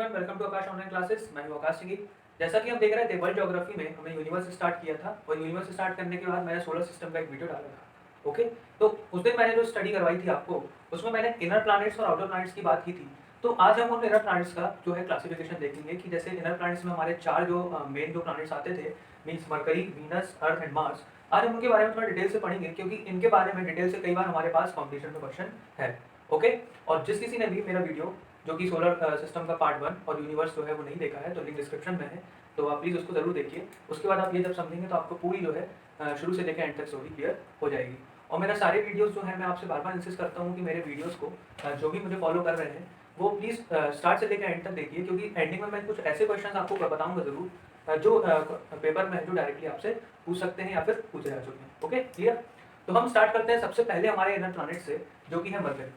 Everyone, welcome to Aakash online classes. मैं हूं आकाश सिंह। जैसा कि हम देख रहे थे, वर्ल्ड ज्योग्राफी में हमने यूनिवर्स स्टार्ट किया था और यूनिवर्स स्टार्ट करने के बाद मैंने सोलर सिस्टम का एक वीडियो डाला था। ओके, तो उस दिन मैंने जो स्टडी करवाई थी आपको, उसमें मैंने इनर प्लैनेट्स और आउटर प्लैनेट्स की बात की थी। तो आज हम उन इनर प्लैनेट्स का जो है क्लासिफिकेशन देखेंगे कि जैसे इनर प्लैनेट्स में हमारे चार जो मेन जो प्लैनेट्स आते थे, means mercury, Venus, earth and Mars. आज हम उनके बारे में थोड़ा डिटेल से पढ़ेंगे क्योंकि इनके बारे में डिटेल से कई बार हमारे पास कॉम्पिटिशन में क्वेश्चन है। ओके, और जिस किसी ने भी मेरा वीडियो जो कि सोलर सिस्टम का पार्ट 1 और यूनिवर्स जो है वो नहीं देखा है, तो लिंक डिस्क्रिप्शन में है, तो आप प्लीज़ उसको ज़रूर देखिए। उसके बाद आप ये जब समझेंगे तो आपको पूरी जो है शुरू से लेकर एंड तक स्टोरी क्लियर हो जाएगी। और मेरा सारे वीडियोस जो है, मैं आपसे बार बार इंसिस्ट करता हूँ कि मेरे वीडियोस को जो भी मुझे फॉलो कर रहे हैं वो प्लीज़ स्टार्ट से लेकर एंड तक देखिए, क्योंकि एंडिंग में मैं कुछ ऐसे क्वेश्चन आपको बताऊँगा ज़रूर जो पेपर में है, जो डायरेक्टली आपसे पूछ सकते हैं या फिर पूछे जा चुके हैं। Okay, clear. तो हम स्टार्ट करते हैं सबसे पहले हमारे इनर प्लैनेट से, जो कि है मरकरी।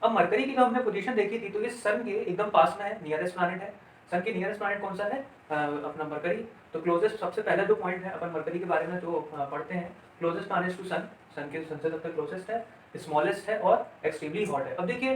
अब मरकरी की जब हमने पोजीशन देखी थी तो ये सन के एकदम पास में है, नियरेस्ट प्लैनेट है। सन के नियरेस्ट प्लैनेट कौन सा है? अपना मरकरी। तो क्लोजेस्ट सबसे पहला जो पॉइंट है अपन मरकरी के बारे में जो पढ़ते हैं, क्लोजेस्ट प्लैनेट टू सन, सन के सन से सबसे क्लोजेस्ट है, स्मॉलेस्ट है और एक्सट्रीमली हॉट है। अब देखिए,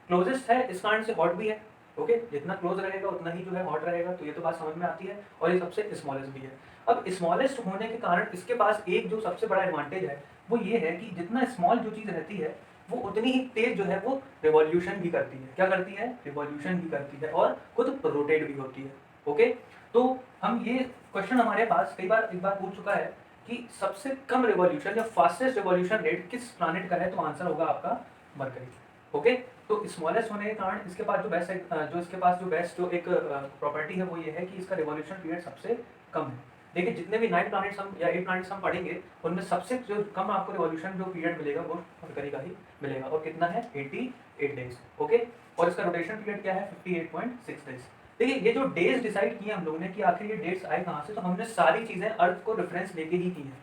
क्लोजेस्ट है इस कारण से हॉट भी है। ओके, जितना क्लोज रहेगा उतना ही जो है हॉट रहेगा, तो ये तो बात समझ में आती है। और ये सबसे स्मॉलेस्ट भी है। अब स्मॉलेस्ट होने के कारण इसके पास एक जो सबसे बड़ा एडवांटेज है वो ये है कि जितना स्मॉल जो चीज़ रहती है वो उतनी ही तेज जो है वो रिवॉल्यूशन भी करती है। क्या करती है? रिवॉल्यूशन भी करती है और खुद रोटेट भी होती है। ओके, तो हम ये क्वेश्चन हमारे पास कई बार एक बार पूछ चुका है कि सबसे कम रिवॉल्यूशन या फास्टेस्ट रिवॉल्यूशन रेट किस प्लैनेट का है, तो आंसर होगा आपका मरकरी। ओके, तो स्मॉलेस्ट होने के कारण इसके पास जो बेस्ट जो इसके पास जो बेस्ट जो एक प्रॉपर्टी है वो ये है कि इसका रिवॉल्यूशन पीरियड सबसे कम है। देखिए, जितने भी 9 प्लैनेट्स हम या 8 प्लैनेट्स हम पढ़ेंगे उनमें सबसे जो कम आपको रिवॉल्यूशन जो पीरियड मिलेगा वो मरकरी का ही मिलेगा। और कितना है? 88 डेज। ओके, और इसका रोटेशन पीरियड क्या है? 58.6 डेज। देखिए, ये जो डेज डिसाइड किए हम लोगों ने कि आखिर ये डेट्स आए कहाँ से, तो हमने सारी चीज़ें अर्थ को रेफरेंस लेके ही की हैं।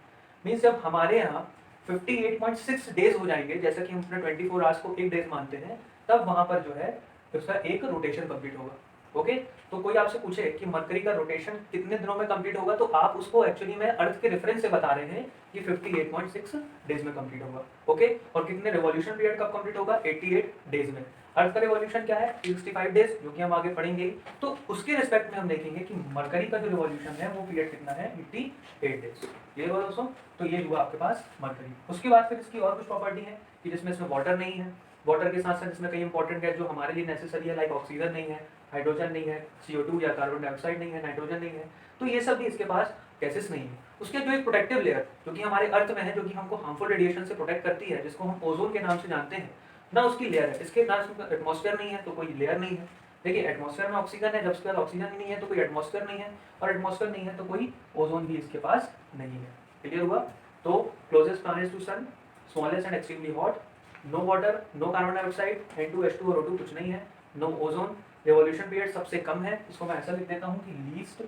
मीन्स जब हमारे यहाँ 58.6 डेज हो जाएंगे, जैसा कि हम अपने 24 आवर्स को एक डेज मानते हैं, तब वहाँ पर जो है उसका एक रोटेशन कंप्लीट होगा। ओके, तो कोई आपसे पूछे कि मरकरी का रोटेशन कितने दिनों में कंप्लीट होगा, तो आप उसको एक्चुअली में अर्थ के रेफरेंस से बता रहे हैं कि 58.6 डेज में कंप्लीट होगा। ओके, और कितने रिवॉल्यूशन पीरियड कब कंप्लीट होगा? 88 डेज में। अर्थ का रिवॉल्यूशन क्या है? 65 डेज, जो कि हम आगे पढ़ेंगे। तो उसके रिस्पेक्ट में हम देखेंगे कि मरकरी का जो रिवॉल्यूशन है वो पीरियड कितना है? 88 डेज। क्लियर हुआ दोस्तों? तो ये हुआ आपके पास मरकरी। उसके बाद फिर इसकी और कुछ प्रॉपर्टी है कि जिसमें इसमें वाटर नहीं है। वाटर के साथ साथ इसमें कई इंपॉर्टेंट है जो हमारे लिए नेसेसरी है, लाइक ऑक्सीजन नहीं है, हाइड्रोजन नहीं है, CO2 या कार्बन डाइऑक्साइड नहीं है, नाइट्रोजन नहीं है। तो ये सब भी इसके पास गैसेस नहीं है। उसके जो एक प्रोटेक्टिव लेयर जो कि हमारे अर्थ में है, जो कि हमको हार्मफुल रेडिएशन से प्रोटेक्ट करती है, जिसको हम ओजोन के नाम से जानते हैं, ना उसकी लेयर है। इसके ना एटमॉस्फेयर नहीं है तो कोई लेयर नहीं है। देखिए, एटमॉस्फेयर में ऑक्सीजन है, जब उसके बाद ऑक्सीजन ही नहीं है तो कोई एटमॉस्फेयर नहीं है, और एटमॉस्फेयर नहीं है तो कोई ओजोन भी इसके पास नहीं है। क्लियर हुआ? तो closest planet to sun, smallest and extremely hot, no water, no carbon dioxide, N2H2 और O2 कुछ नहीं है, नो ओजोन, रिवॉल्यूशन पीरियड सबसे कम है। इसको मैं ऐसा लिख देता हूँ कि लीस्ट,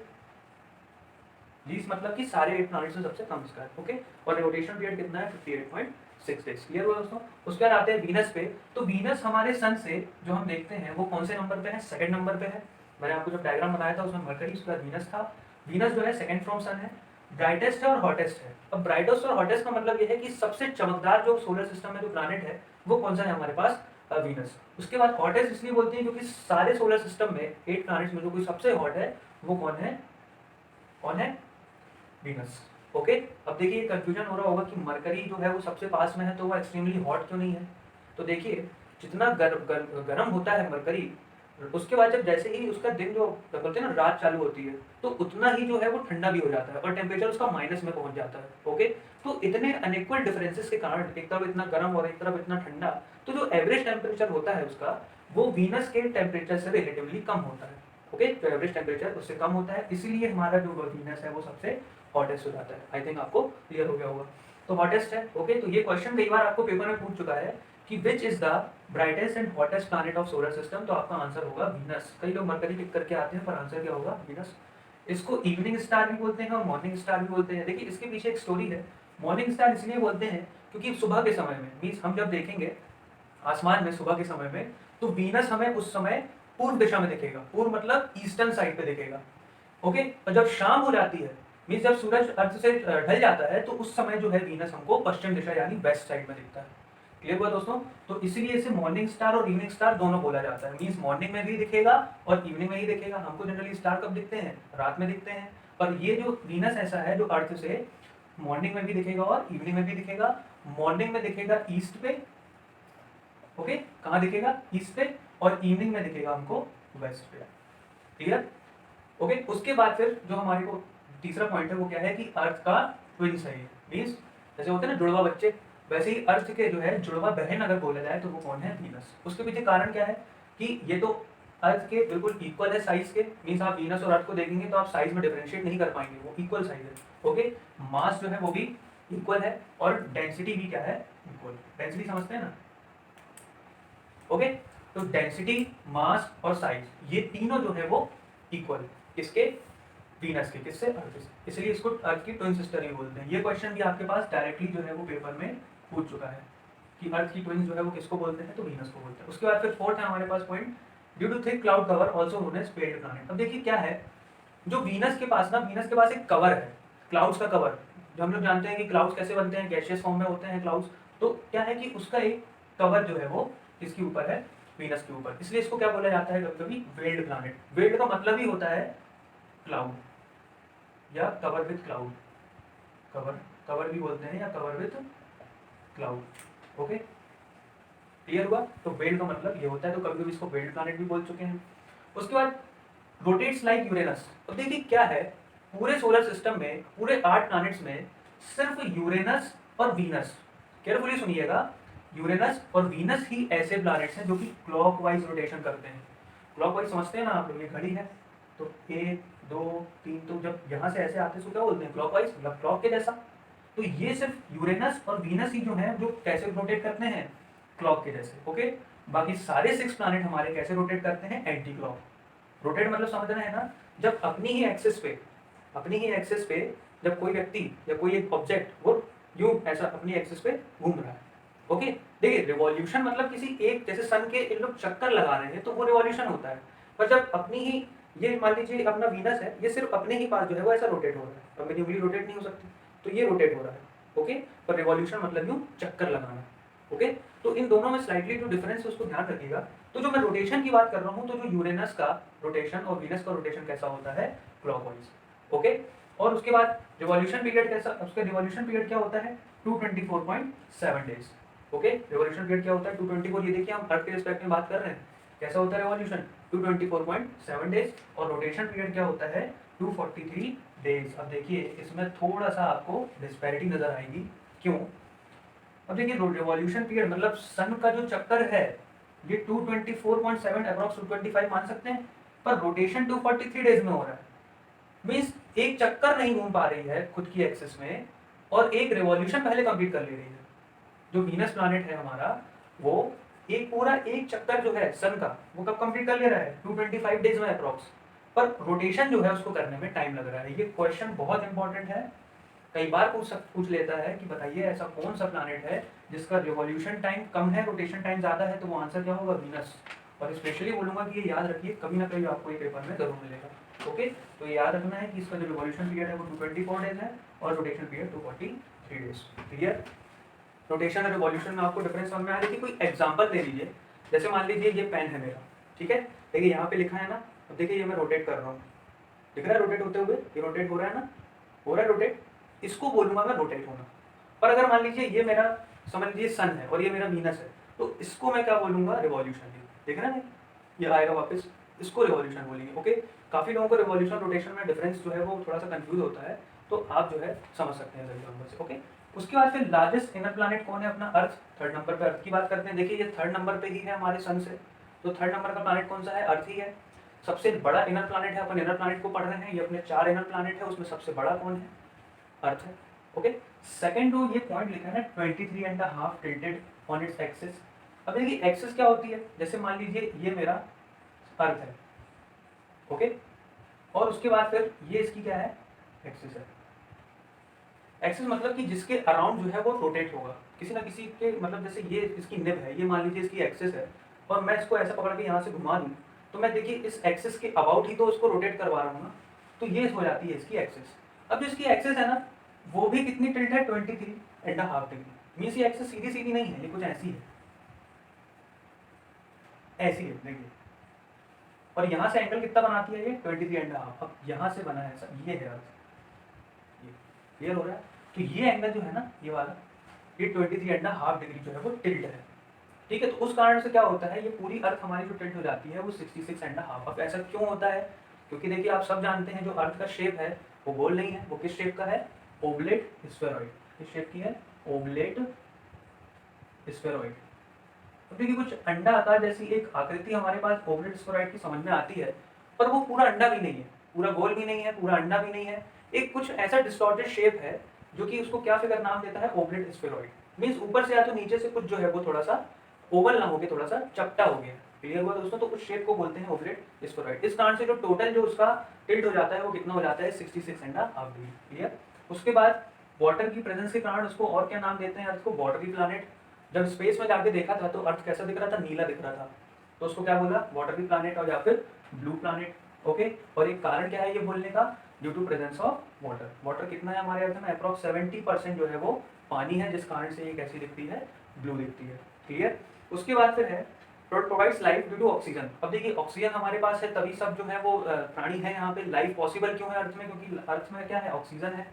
लीस्ट मतलब कि सारे 8 प्लैनेट्स में सबसे कम इसका है। ओके, और रोटेशन पीरियड कितना है? 58.6 डेज। क्लियर हुआ दोस्तों? उसके बाद आते हैं वीनस पे। तो वीनस हमारे सन से जो हम देखते हैं वो कौन से नंबर पे है? सेकंड नंबर पे है। मैंने आपको जो डायग्राम बनाया था उसमें मरकरी, उसके बाद वीनस था। वीनस जो है सेकंड फ्रॉम सन है, ब्राइटेस्ट है और हॉटेस्ट है। अब ब्राइटेस्ट और हॉटेस्ट का मतलब ये है कि सबसे चमकदार जो सोलर सिस्टम में जो प्लैनेट है वो कौन सा है हमारे पास? वीनस। उसके बाद हॉटेस्ट इसलिए बोलते हैं क्योंकि सारे सोलर सिस्टम में 8 प्लैनेट्स में जो कोई सबसे हॉट है वो कौन है? कौन है? वीनस। ओके, अब देखिए कंफ्यूजन हो रहा होगा कि मरकरी जो है वो सबसे पास में है तो वो एक्सट्रीमली हॉट क्यों नहीं है। तो देखिए, जितना गर्म होता है मरकरी, उसके बाद जब जैसे ही उसका दिन जो बोलते हैं ना रात चालू होती है, तो उतना ही जो है वो ठंडा भी हो जाता है और टेम्परेचर उसका माइनस में पहुंच जाता है। ओके, तो इतने अनइक्वल डिफरेंसेस के कारण, एक तरफ इतना गर्म और एक तरफ इतना ठंडा, तो जो एवरेज टेम्परेचर होता है उसका, वो वीनस के टेम्परेचर से रिलेटिवली कम होता है। ओके, जो एवरेज टेम्परेचर उससे कम होता है, इसीलिए हमारा जो वीनस है वो सबसे हॉटेस्ट हो जाता है। आई थिंक आपको क्लियर हो गया होगा। तो हॉटेस्ट है। ओके, तो ये क्वेश्चन कई बार आपको पेपर में पूछ चुका है कि which is the brightest and hottest planet of solar system, तो आपका आंसर होगा वीनस। कई लोग मरकरी पिक करके आते हैं पर आंसर क्या होगा? वीनस। इसको इवनिंग स्टार भी बोलते हैं और मॉर्निंग स्टार भी बोलते हैं। देखिए, इसके पीछे एक स्टोरी है। मॉर्निंग स्टार इसलिए बोलते हैं क्योंकि सुबह के समय में, मीन्स हम जब देखेंगे आसमान में सुबह के समय में, तो वीनस हमें उस समय पूर्व दिशा में दिखेगा। पूर्व मतलब ईस्टर्न साइड पे दिखेगा। ओके, और जब शाम हो जाती है, मीन्स जब सूरज अर्थ से ढल जाता है, तो उस समय जो है वीनस हमको पश्चिम दिशा यानी वेस्ट साइड में दिखता है। क्लियर हुआ दोस्तों? तो इसीलिए इसे मॉर्निंग स्टार और इवनिंग स्टार दोनों बोला जाता है। मीन्स मॉर्निंग में भी दिखेगा और इवनिंग में ही दिखेगा। हमको जनरली स्टार कब दिखते हैं? रात में दिखते हैं। पर ये जो वीनस ऐसा है जो अर्थ से मॉर्निंग में भी दिखेगा और इवनिंग में भी दिखेगा। मॉर्निंग में दिखेगा ईस्ट पे, ओके, कहाँ दिखेगा? ईस्ट पे, और इवनिंग में दिखेगा हमको वेस्ट पे। क्लियर? ओके, उसके बाद फिर जो हमारे को तीसरा पॉइंट है वो क्या है कि अर्थ का ट्विन्स है ये। मीन्स जैसे होते हैं ना जुड़वा बच्चे, वैसे ही अर्थ के जो है जुड़वा बहन अगर बोला जाए तो वो कौन है? वीनस। उसके पीछे कारण क्या है कि ये तो अर्थ के बिल्कुल इक्वल है साइज के। मीन्स आप वीनस और अर्थ को देखेंगे तो आप साइज में डिफरेंशिएट नहीं कर पाएंगे, वो इक्वल साइज है। ओके, मास जो है वो भी इक्वल है और डेंसिटी भी क्या है? इक्वल। डेंसिटी समझते हैं ना? ओके, तो डेंसिटी, मास और साइज ये तीनों जो है वो इक्वल। किसके? वीनस के। किससे? अर्थ से। इसलिए इसको अर्थ की ट्विन सिस्टर ही बोलते हैं। ये क्वेश्चन भी आपके पास डायरेक्टली जो है वो पेपर में पूछ चुका है कि अर्थ की ट्विन जो है वो किसको बोलते हैं? तो वीनस को बोलते हैं। उसके बाद फिर फोर्थ है हमारे पास point, due to thick cloud cover also known as paled planet. अब देखिए क्या है, जो वीनस के पास ना, वीनस के पास एक कवर है, क्लाउड्स का कवर। जो हम लोग जानते हैं कि क्लाउड्स कैसे बनते हैं, गैसियस फॉर्म में होते हैं क्लाउड्स। तो क्या है कि उसका एक कवर जो है वो किसके ऊपर है? वीनस के ऊपर। इसलिए इसको क्या बोला जाता है कभी कभी? Weld planet. वेल्ड का मतलब ही होता है क्लाउड या cover with cloud. Cover, cover भी बोलते हैं या cover with cloud. Okay, clear हुआ? तो वेल्ड का मतलब ये होता है, तो कभी कभी इसको वेल्ड प्लैनेट भी बोल चुके हैं। उसके बाद रोटेट्स लाइक यूरेनस। अब देखिए क्या है, पूरे सोलर सिस्टम में, पूरे 8 प्लैनेट्स में सिर्फ यूरेनस और वीनस, केयरफुली सुनिएगा, यूरेनस और वीनस ही ऐसे प्लैनेट्स हैं जो कि क्लॉकवाइज रोटेशन करते हैं। क्लॉकवाइज समझते हैं ना आप लोग? ये घड़ी है तो 1 2 3, तो जब यहाँ से ऐसे आते हैं तो क्या बोलते हैं? क्लॉकवाइज, मतलब क्लॉक के जैसा। तो ये सिर्फ यूरेनस और वीनस ही जो है जो कैसे रोटेट करते हैं? क्लॉक के जैसे। ओके, बाकी सारे 6 प्लैनेट हमारे कैसे रोटेट करते हैं? Anti clock. रोटेट मतलब समझना है ना, जब अपनी ही एक्सिस पे, अपनी ही एक्सिस पे जब कोई व्यक्ति या कोई एक ऑब्जेक्ट वो यूं ऐसा अपनी एक्सिस पे घूम रहा है। ओके, देखिए रिवॉल्यूशन मतलब किसी एक, जैसे सन के इन लोग चक्कर लगा रहे हैं तो वो रिवॉल्यूशन होता है। पर जब अपनी ही, ये मान लीजिए अपना वीनस है, ये सिर्फ अपने ही पास जो है वो ऐसा रोटेट हो रहा है। अब मेरी उंगली रोटेट नहीं हो सकती, तो ये रोटेट हो रहा है। ओके, पर रिवॉल्यूशन मतलब यूं चक्कर लगाना। ओके, तो इन दोनों में स्लाइटली जो डिफरेंस है उसको ध्यान रखिएगा। तो जो मैं रोटेशन की बात कर रहा हूँ, तो जो यूरेनस का रोटेशन और वीनस का रोटेशन कैसा होता है? क्लॉकवाइज। ओके, और उसके बाद रिवॉल्यूशन पीरियड कैसा, उसका रिवॉल्यूशन पीरियड क्या होता है? 224.7 डेज। ओके, रिवॉल्यूशन पीरियड क्या होता है? 224। ये देखिए हम अर्थ के रिस्पेक्ट में बात कर रहे हैं, कैसा होता है रिवॉल्यूशन? 224.7 डेज। और रोटेशन पीरियड क्या होता है? 243 डेज। अब देखिए इसमें थोड़ा सा आपको डिस्पैरिटी नजर आएगी। क्यों? अब देखिए रिवॉल्यूशन पीरियड मतलब सन का जो चक्कर है ये 224.7 अप्रॉक्स 225 मान सकते हैं, पर रोटेशन 243 डेज में हो रहा है। मींस एक चक्कर नहीं घूम पा रही है खुद की एक्सिस में और एक रिवॉल्यूशन पहले कंप्लीट कर ले रही है। जो वीनस प्लैनेट है हमारा, वो एक पूरा एक चक्कर जो है सन का वो कब कंप्लीट कर ले रहा है? 225 डेज में अप्रॉक्स। पर रोटेशन जो है उसको करने में टाइम लग रहा है। ये क्वेश्चन बहुत इंपॉर्टेंट है, कई बार पूछ लेता है कि बताइए ऐसा कौन सा प्लैनेट है जिसका रिवॉल्यूशन टाइम कम है, रोटेशन टाइम ज्यादा है? तो वो आंसर क्या होगा? वीनस। और स्पेशली बोलूंगा कि ये याद रखिए, कभी ना कभी आपको ये पेपर में जरूर मिलेगा। ओके, तो ये याद रखना है कि इसका जो रिवॉल्यूशन पीरियड है वो 224 डेज है और rotation period 243 days. Clear? Rotation और रिवॉल्यूशन में आपको डिफरेंस समझ में आ रही थी? कोई एग्जांपल ले लीजिए, जैसे मान लीजिए ये पेन है मेरा, ठीक है, देखिए यहाँ पे लिखा है ना, अब देखिए ये मैं रोटेट कर रहा हूँ, दिख रहा है रोटेट होते हुए? ये रोटेट हो रहा है ना, हो रहा है रोटेट, इसको बोलूंगा मैं रोटेट होना। पर अगर मान लीजिए ये मेरा, समझ लीजिए सन है और ये मेरा वीनस है, तो इसको मैं क्या बोलूंगा? रिवॉल्यूशन। देख रहे हैं ये आएगा वापस, इसको रिवॉल्यूशन बोलेंगे। ओके, काफी लोगों को रिवॉल्यूशन रोटेशन में डिफरेंस जो है वो थोड़ा सा कंफ्यूज होता है, तो आप जो है समझ सकते हैं नंबर से। ओके, उसके बाद फिर लार्जेस्ट इनर प्लैनेट कौन है? अपना अर्थ। थर्ड नंबर पे अर्थ की बात करते हैं। देखिए ये थर्ड नंबर पे ही है हमारे सन से, तो थर्ड नंबर का प्लैनेट कौन सा है? अर्थ ही है। सबसे बड़ा इनर प्लैनेट है, अपन इनर प्लैनेट को पढ़ रहे हैं, ये अपने 4 इनर प्लैनेट है, उसमें सबसे बड़ा कौन है? अर्थ है। ओके, सेकंड जो ये पॉइंट लिखा है ना 23.5 टिल्टेड ऑन इट्स एक्सिस। अब देखिए एक्सिस क्या होती है, जैसे मान लीजिए ये मेरा अर्थ है, ओके, और उसके बाद फिर ये इसकी क्या है? एक्सिस है। एक्सिस मतलब कि जिसके अराउंड जो है वो रोटेट होगा किसी ना किसी के, मतलब जैसे ये इसकी निब है, ये मान लीजिए इसकी एक्सिस है, और मैं इसको ऐसा पकड़ के यहाँ से घुमा दूँ तो मैं देखिए इस एक्सिस के अबाउट ही तो उसको रोटेट करवा रहा हूँ ना, तो ये हो जाती है इसकी एक्सिस। अब जो इसकी एक्सिस है ना वो भी कितनी टिल्ट है? 23.5 डिग्री। मीन्स ये एक्सिस सीधी सीधी नहीं है, ये कुछ ऐसी है, ऐसी है देखिए। और यहाँ से एंगल कितना बनाती है ये 23.5। अब यहाँ से बना है ऐसा, ये है अर्थ, ये क्लियर हो रहा है। तो ये एंगल जो है ना ये वाला, ये 23.5 डिग्री जो है वो टिल्ट है, ठीक है। तो उस कारण से क्या होता है, ये पूरी अर्थ हमारी जो टिल्ट हो जाती है वो 66.5। अब ऐसा क्यों होता है, क्योंकि देखिए आप सब जानते हैं जो अर्थ का शेप है वो गोल नहीं है, वो किस शेप का है, ओवलेट स्फेरॉइड। किस शेप की है, ओवलेट स्फेरॉइड। तो देखिए कुछ अंडा आकार जैसी एक आकृति हमारे पास ओवलेट स्फेरॉइड की समझ में आती है, पर वो पूरा अंडा भी नहीं है, पूरा गोल भी नहीं है, पूरा अंडा भी नहीं है, एक कुछ ऐसा डिस्टॉर्टेड शेप है जो कि उसको क्या फिगर नाम देता है, ओवलेट स्फेरॉइड। मीन्स ऊपर से या तो नीचे से कुछ जो है वो थोड़ा सा ओवल ना होके थोड़ा सा चपटा हो गया। क्लियर हुआ दोस्तों। तो उस शेप को बोलते हैं ओवलेट स्फेरॉइड। इस कारण से जो टोटल जो उसका टिल्ट हो जाता है वो कितना हो जाता है, 66.5 डिग्री। क्लियर। उसके बाद वाटर की प्रेजेंस के कारण उसको और क्या नाम देते हैं, अर्थ को वाटरी प्लैनेट। जब स्पेस में जाके देखा था तो अर्थ कैसा दिख रहा था, नीला दिख रहा था, तो उसको क्या बोला, वाटरी प्लैनेट और या फिर ब्लू प्लैनेट। ओके। और एक कारण क्या है ये बोलने का, due to presence of water. Water कितना है हमारे अर्थ में, अप्रॉक्स 70% जो है वो पानी है, जिस कारण से ये कैसी दिखती है, ब्लू दिखती है। क्लियर। उसके बाद फिर है provides life due to oxygen. अब देखिए ऑक्सीजन हमारे पास है तभी सब जो है वो प्राणी है यहाँ पे, लाइफ पॉसिबल क्यों है अर्थ में, क्योंकि अर्थ में क्या है, ऑक्सीजन है।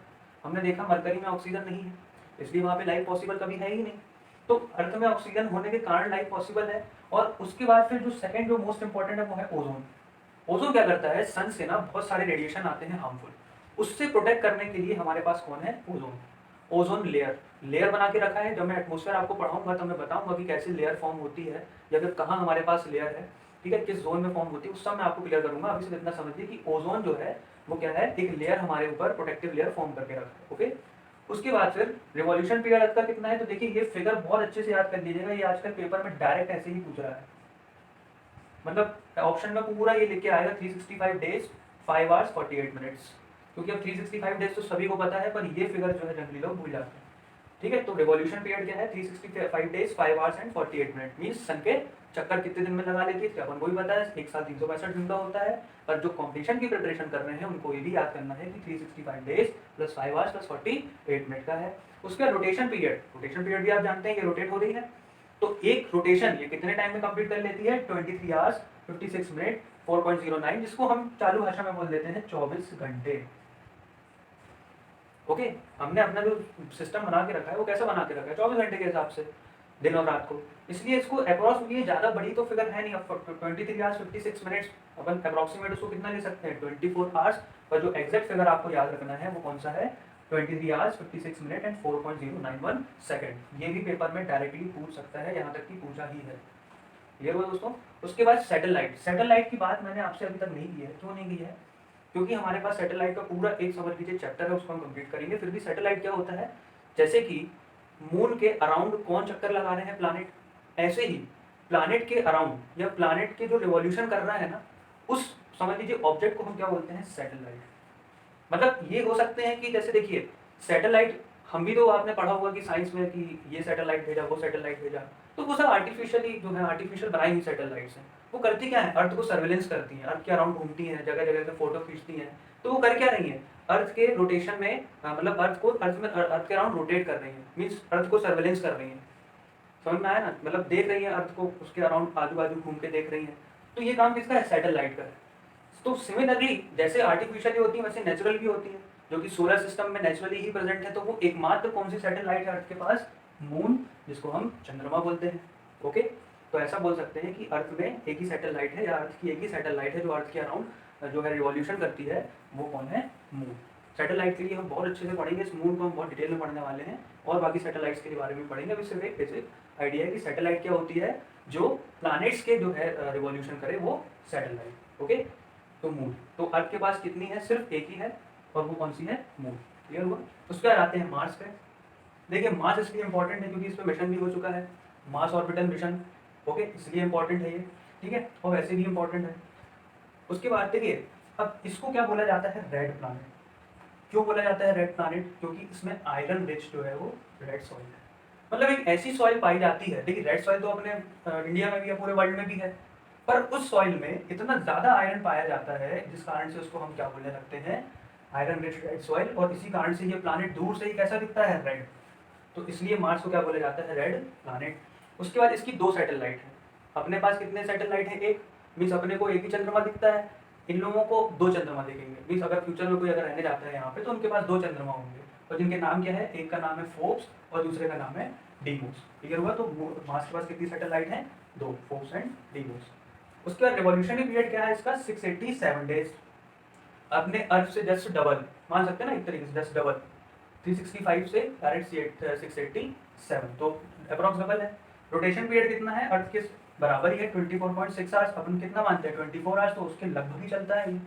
हमने देखा मरकरी में ऑक्सीजन नहीं है, इसलिए वहाँ पे लाइफ पॉसिबल कभी है ही नहीं। तो अर्थ में ऑक्सीजन होने के कारण लाइफ पॉसिबल है। और उसके बाद फिर जो सेकंड जो मोस्ट इंपॉर्टेंट है वो है ओजोन। ओजोन क्या करता है, सन से ना बहुत सारे रेडिएशन आते हैं हार्मफुल, उससे प्रोटेक्ट करने के लिए हमारे पास कौन है, ओजोन। ओजोन लेयर बना के रखा है। जब मैं एटमॉस्फेयर आपको पढ़ाऊंगा तो मैं बताऊंगा कि कैसे लेयर फॉर्म होती है या फिर कहाँ हमारे पास लेयर है, ठीक है, किस जोन में फॉर्म होती है, उस सब मैं आपको क्लियर करूंगा। अभी सिर्फ इतना समझिए कि ओजोन जो है वो क्या है, एक लेयर हमारे ऊपर प्रोटेक्टिव लेयर फॉर्म करके रखा है। ओके। उसके बाद फिर रिवॉल्यूशन पीरियड अर्थ का कितना है, तो देखिए ये फिगर बहुत अच्छे से याद कर लीजिएगा, ये आजकल पेपर में डायरेक्ट ऐसे ही पूछ रहा है। मतलब ऑप्शन में पूरा ये लिख के आएगा 365 डेज 5 आवर्स 48 मिनट्स, क्योंकि अब 365 डेज तो सभी को पता है, पर ये फिगर जो है जनरली लोग भूल जाते हैं। ठीक है। तो रिवॉल्यूशन पीरियड क्या है, 365 days 5 hours and 48 minute. Means sun के चक्कर कितने दिन में लगा लेती है, अपन को भी पता है, एक साल 365 दिन का होता है। पर जो कॉम्पिटिशन की प्रिपरेशन कर रहे हैं उनको ये भी याद करना है कि 365 days plus 5 hours plus 48 minute का है। उसका रोटेशन पीरियड भी आप जानते हैं ये रोटेट हो रही है। तो एक रोटेशन ये कितने टाइम में कंप्लीट कर लेती है, 23 आवर्स 56 मिनट 4.09, जिसको हम चालू भाषा में बोल देते हैं 24 घंटे। ओके। हमने अपना जो सिस्टम बना के रखा है वो कैसा बना के रखा है, 24 घंटे के हिसाब से, दिन और रात को। इसलिए इसको अप्रॉक्सिमेटली ज़्यादा बड़ी तो फिगर है नहीं, अब 23 आवर्स 56 मिनट्स अपन अप्रॉक्सीमेट उसको कितना ले सकते हैं, 24 आवर्स। पर जो एग्जैक्ट फिगर आपको याद रखना है वो कौन सा है, 23 आवर्स 56 मिनट एंड 4.091 सेकंड। ये भी पेपर में डायरेक्टली पूछ सकता है, यहाँ तक कि पूछा ही है। क्लियर हुआ दोस्तों। उसके बाद सैटेलाइट की बात मैंने आपसे अभी तक नहीं की है। क्यों नहीं की है, क्योंकि हमारे पास सैटेलाइट का पूरा एक समझ लीजिए चैप्टर है, उसको हम कंप्लीट करेंगे। फिर भी सैटेलाइट क्या होता है, जैसे कि मून के अराउंड कौन चक्कर लगा रहे हैं, प्लैनेट, ऐसे ही प्लैनेट के अराउंड या प्लैनेट के जो रिवॉल्यूशन कर रहा है ना, उस समझ लीजिए ऑब्जेक्ट को हम क्या बोलते हैं, सैटेलाइट। मतलब ये हो सकते हैं कि जैसे देखिए सैटेलाइट, हम भी तो आपने पढ़ा होगा कि साइंस में कि ये सैटेलाइट भेजा, वो सैटेलाइट भेजा, तो वो सब आर्टिफिशियली जो है आर्टिफिशियल बनाई हुई सैटेलाइट्स हैं। वो करती क्या है, अर्थ को सर्वेलेंस करती हैं, अर्थ के अराउंड घूमती हैं, जगह जगह पे फोटो खींचती हैं। तो वो कर क्या रही है, अर्थ के रोटेशन में मतलब अर्थ के अराउंड रोटेट कर रही है, मीन्स अर्थ को सर्वेलेंस कर रही है। समझ में आया ना, मतलब देख रही है अर्थ को, उसके अराउंड आजू बाजू घूम के देख रही है। तो ये काम किसका है, सैटेलाइट का है। तो सिमिलरली जैसे आर्टिफिशियली होती है वैसे नेचुरल भी होती है, जो कि सोलर सिस्टम में नेचुरली ही प्रेजेंट है। तो वो एकमात्र कौन सी सैटेलाइट है अर्थ के पास, मून, जिसको हम चंद्रमा बोलते हैं। ओके। तो ऐसा बोल सकते हैं कि अर्थ में एक ही सैटेलाइट है, या अर्थ की एक ही सैटेलाइट है जो अर्थ के अराउंड जो है रिवॉल्यूशन करती है, वो कौन है, मून। सैटेलाइट के लिए हम बहुत अच्छे से पढ़ेंगे, इस मून को हम बहुत डिटेल में पढ़ने वाले हैं, और बाकी सैटेलाइट्स के बारे में पढ़ेंगे। अभी सिर्फ एक बेसिक आइडिया है कि सैटेलाइट क्या होती है, जो प्लैनेट्स के जो है रिवॉल्यूशन करे, वो सैटेलाइट। ओके। तो मून, तो अर्थ के पास कितनी है, सिर्फ एक ही है, और वो कौन सी है, मून। क्लियर हुआ। उसके बाद आते हैं मार्स पे। देखिए मार्स इसलिए इंपॉर्टेंट है क्योंकि इस पर मिशन भी हो चुका है, मार्स ऑर्बिटल मिशन। ओके, इसलिए इंपॉर्टेंट है ये, ठीक है, और वैसे भी इंपॉर्टेंट है। उसके बाद देखिए अब इसको क्या बोला जाता है, रेड प्लैनेट। क्यों बोला जाता है रेड प्लैनेट, क्योंकि इसमें आयरन रिच जो है वो रेड सॉइल है। मतलब एक ऐसी सॉइल पाई जाती है, देखिए रेड सॉइल तो अपने इंडिया में भी है, पूरे वर्ल्ड में भी है, पर उस सॉइल में इतना ज्यादा आयरन पाया जाता है जिस कारण से उसको हम क्या बोलने लगते हैं, आयरन रिच रेड सॉइल। और इसी कारण से ये प्लैनेट दूर से ही कैसा दिखता है, रेड। तो इसलिए मार्स को क्या बोला जाता है, रेड प्लानेट। उसके बाद इसकी 2 सैटेलाइट हैं। अपने पास कितने सैटेलाइट हैं, एक, मीन्स अपने को एक ही चंद्रमा दिखता है, इन लोगों को 2 चंद्रमा दिखेंगे। मीन्स अगर फ्यूचर में कोई अगर रहने जाता है यहाँ पे तो उनके पास 2 चंद्रमा होंगे, और जिनके नाम क्या है, एक का नाम है फोर्ब्स और दूसरे का नाम है डीमोस। क्लियर हुआ? तो मार्स के पास कितनी सैटेलाइट हैं, 2, फोर्ब्स एंड डीमोस। उसके बाद रिवॉल्यूशनरी पीरियड क्या है इसका, 687 डेज। अपने अर्थ से जस्ट डबल मान सकते हैं ना, एक तरीके से जस्ट डबल, 365 से डायरेक्ट 687, तो अप्रॉक्स डबल है। रोटेशन पीरियड कितना है, अर्थ के बराबर ही है, 24.6 आवर्स। अपन कितना मानते हैं, 24 आवर्स, तो उसके लगभग ही चलता है ये,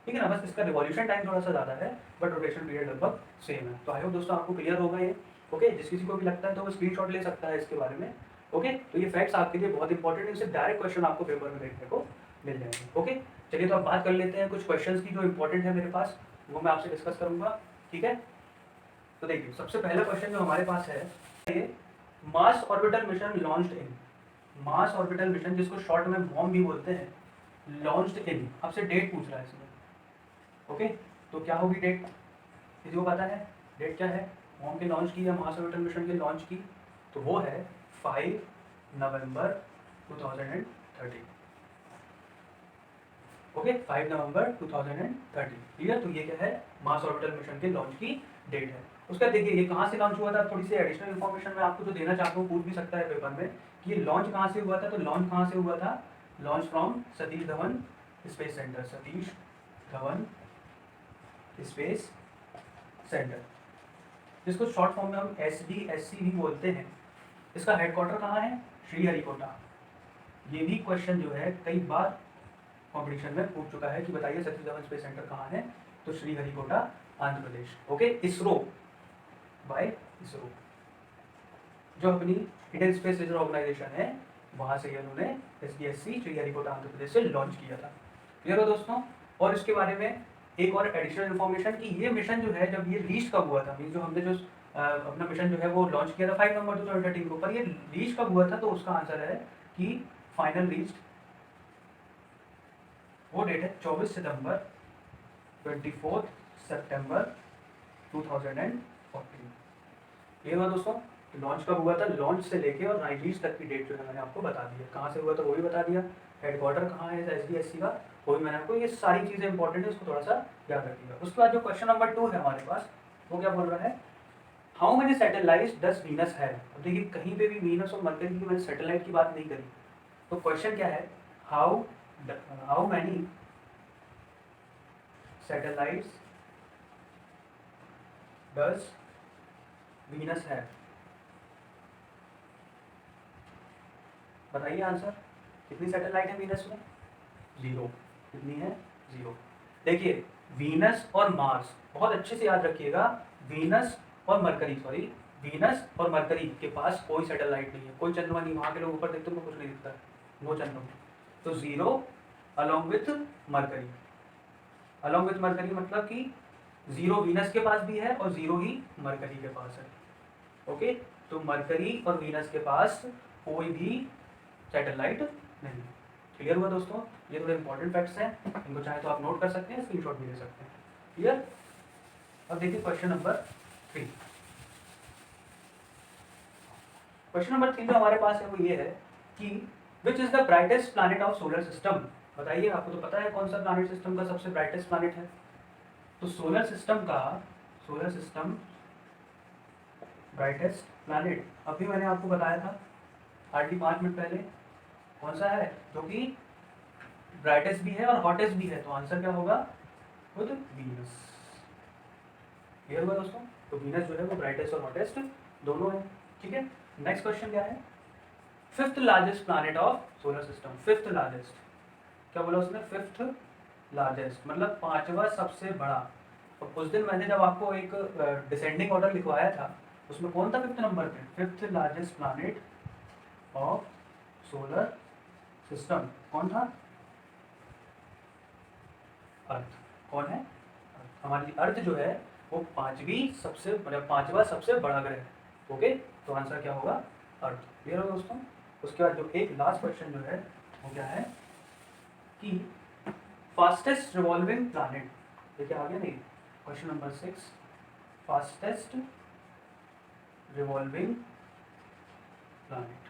ठीक है ना। बस इसका रिवॉल्यूशन टाइम थोड़ा सा ज़्यादा है, बट रोटेशन पीरियड लगभग सेम है। तो आई होप दोस्तों आपको क्लियर होगा ये। ओके, जिस किसी को भी लगता है तो वो स्क्रीनशॉट ले सकता है इसके बारे में। ओके, तो ये फैक्ट्स आपके लिए बहुत इंपॉर्टेंट है, इससे डायरेक्ट क्वेश्चन आपको पेपर में देखने को मिल जाएंगे। ओके, चलिए तो अब बात कर लेते हैं कुछ क्वेश्चंस की जो इंपॉर्टेंट है मेरे पास, वो मैं आपसे डिस्कस करूंगा, ठीक है। तो देखिए, सबसे पहला क्वेश्चन जो हमारे पास है, ये Mars orbital mission launched in, Mars orbital mission जिसको शॉर्ट में मॉम भी बोलते हैं, लॉन्च्ड इन, आपसे डेट पूछ रहा है इसमें। ओके, तो क्या होगी डेट, किसी को पता है डेट क्या है, मॉम के लॉन्च की या मार्स ऑर्बिटल मिशन के लॉन्च की? तो वो है 5 नवंबर 2030। ओके, 5 नवंबर 2030, क्लियर। तो ये क्या है, मार्स ऑर्बिटल मिशन के लॉन्च की डेट है। उसका देखिए ये कहाँ से लॉन्च हुआ था, थोड़ी सी एडिशनल इन्फॉर्मेशन मैं आपको जो देना चाहता हूँ, पूछ भी सकता है पेपर में कि ये लॉन्च कहाँ से हुआ था। तो लॉन्च कहाँ से हुआ था, launch from Satish Dhawan space centre, Satish Dhawan space centre, जिसको शॉर्ट फॉर्म में हम SDSC भी बोलते हैं। इसका हेडक्वार्टर कहाँ है, श्रीहरिकोटा। ये भी क्वेश्चन जो है कई बार कॉम्पिटिशन में पूछ चुका है कि बताइए सतीश धवन स्पेस सेंटर कहाँ है, तो श्रीहरिकोटा, आंध्र प्रदेश। ओके, इसरो, बाय इसरो, जो अपनी इंडियन स्पेस रिसर्च ऑर्गेनाइजेशन है, वहाँ से उन्होंने SDSC श्रीहरिकोटा आंध्र प्रदेश से लॉन्च किया था। क्लियर हो दोस्तों? और इसके बारे में एक और एडिशनल इन्फॉर्मेशन कि ये मिशन जो है, जब ये रीच कब हुआ था, मीन जो हमने जो अपना मिशन जो है वो लॉन्च किया था 5 नवंबर 2013 को, पर ये रीच कब हुआ था, तो उसका आंसर है कि फाइनल रीच, वो डेट है 24 सितंबर 24 सितंबर 2014। ये हुआ दोस्तों, लॉन्च कब हुआ था, लॉन्च से लेके और रिलीज तक की डेट जो है मैंने आपको बता दी है। कहाँ से हुआ था वो भी बता दिया, हेडक्वार्टर कहाँ है SDSC का वो भी मैंने आपको, ये सारी चीज़ें इंपॉर्टेंट है, उसको थोड़ा सा याद रखिएगा। उसके बाद जो क्वेश्चन नंबर 2 है हमारे पास, वो क्या बोल रहा है, how many satellite does Venus है। अब देखिए कहीं पे भी वीनस और मरकरी की मैंने सैटेलाइट की बात नहीं करी, तो क्वेश्चन क्या है, how many satellites does Venus है, बताइए आंसर। कितनी सैटेलाइट है वीनस में, 0। कितनी है, 0। देखिए वीनस और मार्स, बहुत अच्छे से याद रखिएगा, वीनस और मरकरी, सॉरी, वीनस और मरकरी के पास कोई सैटेलाइट नहीं है, कोई चंद्रमा नहीं। वहाँ के लोग ऊपर देखते हैं कुछ नहीं दिखता है, नो चंद्रमा। तो 0 along with mercury, along with mercury मतलब कि 0 वीनस के पास भी है और 0 ही मरकरी के पास है। ओके, तो मरकरी और वीनस के पास कोई भी सैटेलाइट नहीं। क्लियर हुआ दोस्तों? ये थोड़े इंपॉर्टेंट फैक्ट्स हैं, इनको चाहे तो आप नोट कर सकते हैं, स्क्रीनशॉट भी ले सकते हैं। क्लियर? अब देखिए क्वेश्चन नंबर 3। क्वेश्चन नंबर 3 जो हमारे पास है वो ये है कि which is the brightest planet of solar system. बताइए, आपको तो पता है कौन सा प्लैनेट सिस्टम का सबसे ब्राइटेस्ट प्लैनेट है। तो सोलर सिस्टम ब्राइटेस्ट प्लैनेट अभी मैंने आपको बताया था हार्डली 5 मिनट पहले, कौन सा है जो कि ब्राइटेस्ट भी है और हॉटेस्ट भी है। तो आंसर क्या होगा, वो तो वीनस। क्लियर हुआ दोस्तों? तो वीनस जो है वो ब्राइटेस्ट और हॉटेस्ट दोनों है। ठीक है, नेक्स्ट क्वेश्चन क्या है, fifth largest planet of solar system. Fifth largest, क्या बोला उसने, फिफ्थ लार्जेस्ट मतलब 5वां सबसे बड़ा। और उस दिन मैंने जब आपको एक डिसेंडिंग ऑर्डर लिखवाया था, उसमें कौन था 5th नंबर पे, fifth largest planet of solar system कौन था, अर्थ। कौन है, अर्थ। हमारी अर्थ जो है वो 5वीं सबसे मतलब 5वां सबसे बड़ा ग्रह है। ओके, तो आंसर क्या होगा, अर्थ। क्लियर होगा दोस्तों? उसके बाद जो एक लास्ट क्वेश्चन जो है वो क्या है कि फास्टेस्ट रिवॉल्विंग प्लैनेट, देखिए आगे नहीं, question number 6, fastest revolving planet.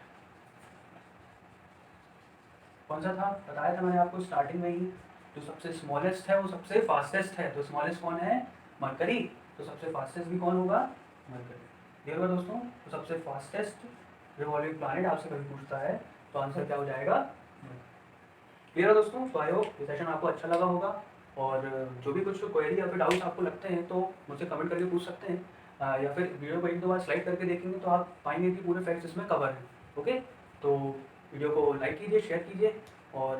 कौन सा था बताया था मैंने आपको स्टार्टिंग में ही, जो सबसे स्मॉलेस्ट है वो सबसे फास्टेस्ट है। तो स्मॉलेस्ट कौन है? मरकरी। तो सबसे फास्टेस्ट भी कौन होगा? मरकरी। क्लियर होगा दोस्तों? तो सबसे फास्टेस्ट रिवॉल्विंग प्लैनेट आपसे कभी पूछता है तो आंसर क्या हो जाएगा? क्लियर है दोस्तों? तो आई होप ये सेशन आपको अच्छा लगा होगा, और जो भी कुछ क्वेरी या फिर डाउट्स आपको लगते हैं तो मुझसे कमेंट करके पूछ सकते हैं, या फिर वीडियो को एक दो बार स्लाइड करके देखेंगे तो आप पाएंगे कि पूरे फैक्ट्स इसमें कवर हैं। ओके, तो वीडियो को लाइक कीजिए, शेयर कीजिए, और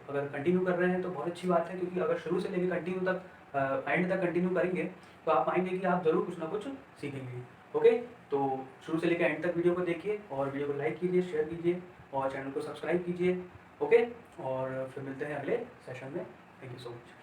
अगर कंटिन्यू कर रहे हैं तो बहुत अच्छी बात है, क्योंकि अगर शुरू से लेकर कंटिन्यू तक एंड तक कंटिन्यू करेंगे तो आप पाएंगे कि आप ज़रूर कुछ ना कुछ सीखेंगे। ओके, तो शुरू से लेकर एंड तक वीडियो को देखिए, और वीडियो को लाइक कीजिए, शेयर कीजिए, और चैनल को सब्सक्राइब कीजिए। ओके, और फिर मिलते हैं अगले सेशन में। Thank you so much.